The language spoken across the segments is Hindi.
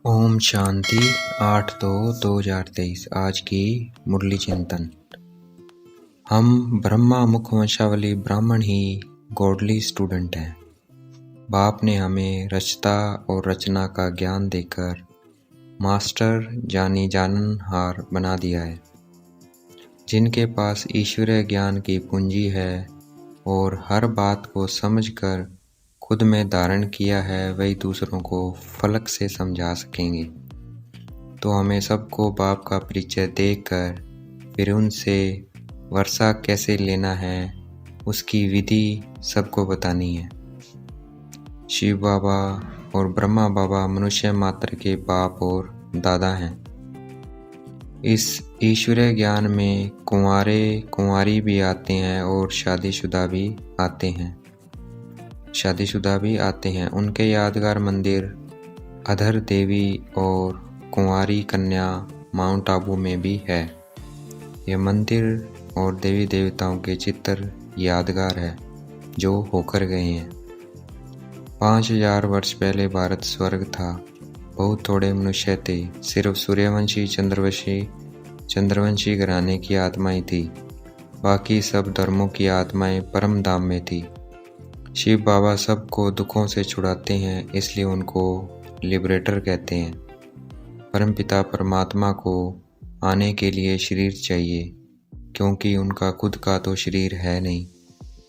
ओम शांति 8/2/2023। आज की मुरली चिंतन। हम ब्रह्मा मुख वंशावली ब्राह्मण ही गॉडली स्टूडेंट हैं। बाप ने हमें रचता और रचना का ज्ञान देकर मास्टर जानी जाननहार बना दिया है। जिनके पास ईश्वरीय ज्ञान की पूंजी है और हर बात को समझकर खुद में धारण किया है, वही दूसरों को फलक से समझा सकेंगे। तो हमें सबको बाप का परिचय देकर फिर उनसे वर्षा कैसे लेना है, उसकी विधि सबको बतानी है। शिव बाबा और ब्रह्मा बाबा मनुष्य मात्र के बाप और दादा हैं। इस ईश्वरीय ज्ञान में कुंवारे कुंवारी भी आते हैं और शादीशुदा भी आते हैं। उनके यादगार मंदिर अधर देवी और कुंवारी कन्या माउंट आबू में भी है। यह मंदिर और देवी देवताओं के चित्र यादगार है जो होकर गए हैं। 5000 वर्ष पहले भारत स्वर्ग था। बहुत थोड़े मनुष्य थे। सिर्फ सूर्यवंशी चंद्रवंशी घराने की आत्माएं थी। बाकी सब धर्मों की आत्माएं परम धाम में थी। शिव बाबा सबको दुखों से छुड़ाते हैं, इसलिए उनको लिबरेटर कहते हैं। परमपिता परमात्मा को आने के लिए शरीर चाहिए, क्योंकि उनका खुद का तो शरीर है नहीं।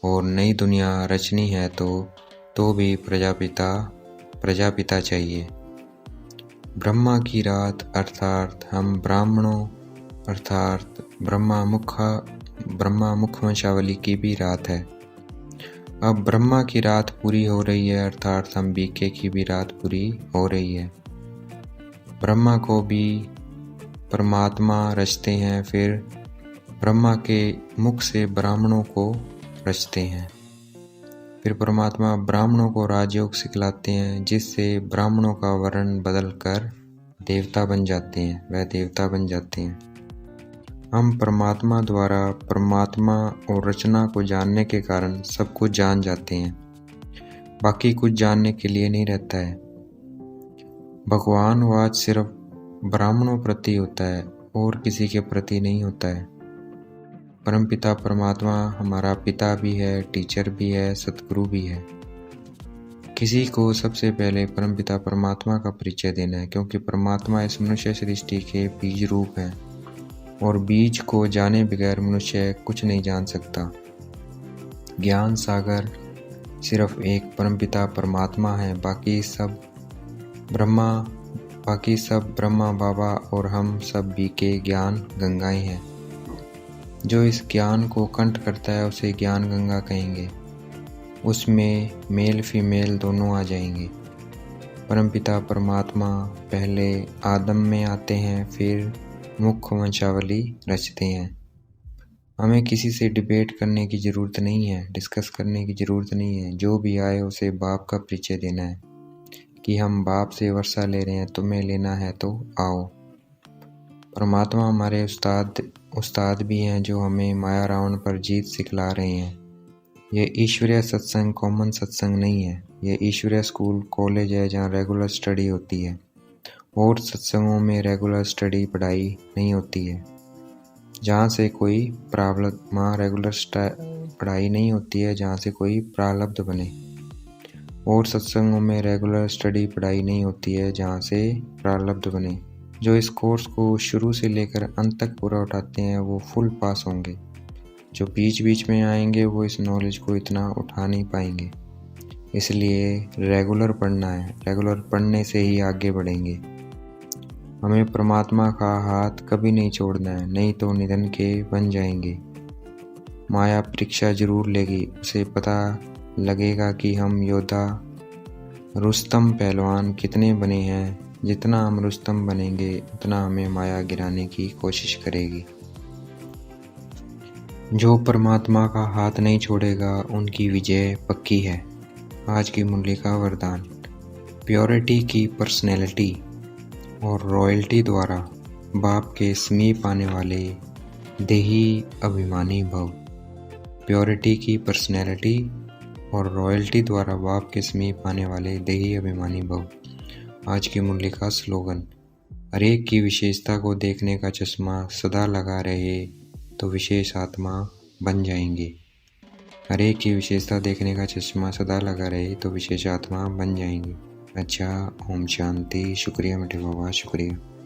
और नई दुनिया रचनी है तो भी प्रजापिता चाहिए। ब्रह्मा की रात अर्थात हम ब्राह्मणों अर्थात ब्रह्मा मुख वंशावली की भी रात है। अब ब्रह्मा की रात पूरी हो रही है, अर्थात हम बीके की भी रात पूरी हो रही है। ब्रह्मा को भी परमात्मा रचते हैं, फिर ब्रह्मा के मुख से ब्राह्मणों को रचते हैं। फिर परमात्मा ब्राह्मणों को राजयोग सिखलाते हैं, जिससे ब्राह्मणों का वर्ण बदल कर देवता बन जाते हैं। हम परमात्मा द्वारा परमात्मा और रचना को जानने के कारण सब कुछ जान जाते हैं। बाकी कुछ जानने के लिए नहीं रहता है। भगवानवाद सिर्फ ब्राह्मणों प्रति होता है और किसी के प्रति नहीं होता है। परमपिता परमात्मा हमारा पिता भी है, टीचर भी है, सतगुरु भी है। किसी को सबसे पहले परमपिता परमात्मा का परिचय देना है, क्योंकि परमात्मा इस मनुष्य सृष्टि के बीज रूप है और बीज को जाने बगैर मनुष्य कुछ नहीं जान सकता। ज्ञान सागर सिर्फ एक परमपिता परमात्मा है। बाकी सब ब्रह्मा बाबा और हम सब भी के ज्ञान गंगाएं हैं। जो इस ज्ञान को कंठ करता है उसे ज्ञान गंगा कहेंगे। उसमें मेल फीमेल दोनों आ जाएंगे। परमपिता परमात्मा पहले आदम में आते हैं, फिर मुख वंशावली रचते हैं। हमें किसी से डिबेट करने की ज़रूरत नहीं है, डिस्कस करने की ज़रूरत नहीं है। जो भी आए उसे बाप का परिचय देना है कि हम बाप से वर्षा ले रहे हैं, तुम्हें लेना है तो आओ। परमात्मा हमारे उस्ताद भी हैं, जो हमें माया रावण पर जीत सिखला रहे हैं। यह ईश्वरीय सत्संग कॉमन सत्संग नहीं है। यह ईश्वरीय स्कूल कॉलेज है, जहाँ रेगुलर स्टडी होती है। और सत्संगों में रेगुलर स्टडी पढ़ाई नहीं होती है, जहाँ से कोई पढ़ाई नहीं होती है जहाँ से कोई प्रारब्ध बने। और सत्संगों में रेगुलर स्टडी पढ़ाई नहीं होती है, जहाँ से प्रारब्ध बने। जो इस कोर्स को शुरू से लेकर अंत तक पूरा उठाते हैं वो फुल पास होंगे। जो बीच बीच में आएंगे वो इस नॉलेज को इतना उठा नहीं पाएंगे। इसलिए रेगुलर पढ़ना है। रेगुलर पढ़ने से ही आगे बढ़ेंगे। हमें परमात्मा का हाथ कभी नहीं छोड़ना है, नहीं तो निधन के बन जाएंगे। माया परीक्षा जरूर लेगी। उसे पता लगेगा कि हम योद्धा रुस्तम पहलवान कितने बने हैं। जितना हम रुस्तम बनेंगे उतना हमें माया गिराने की कोशिश करेगी। जो परमात्मा का हाथ नहीं छोड़ेगा उनकी विजय पक्की है। आज की मुरली का वरदान। प्योरिटी की पर्सनैलिटी और रॉयल्टी द्वारा बाप के समीप आने वाले देही अभिमानी भव। प्योरिटी की पर्सनैलिटी और रॉयल्टी द्वारा बाप के समीप आने वाले देही अभिमानी भव। आज की मुरली का स्लोगन, हर एक की विशेषता को देखने का चश्मा सदा लगा रहे तो विशेष आत्मा बन जाएंगे। हर एक की विशेषता देखने का चश्मा सदा लगा रहे तो विशेष आत्मा बन जाएंगे। अच्छा, ओम शांति। शुक्रिया मीठे बाबा, शुक्रिया।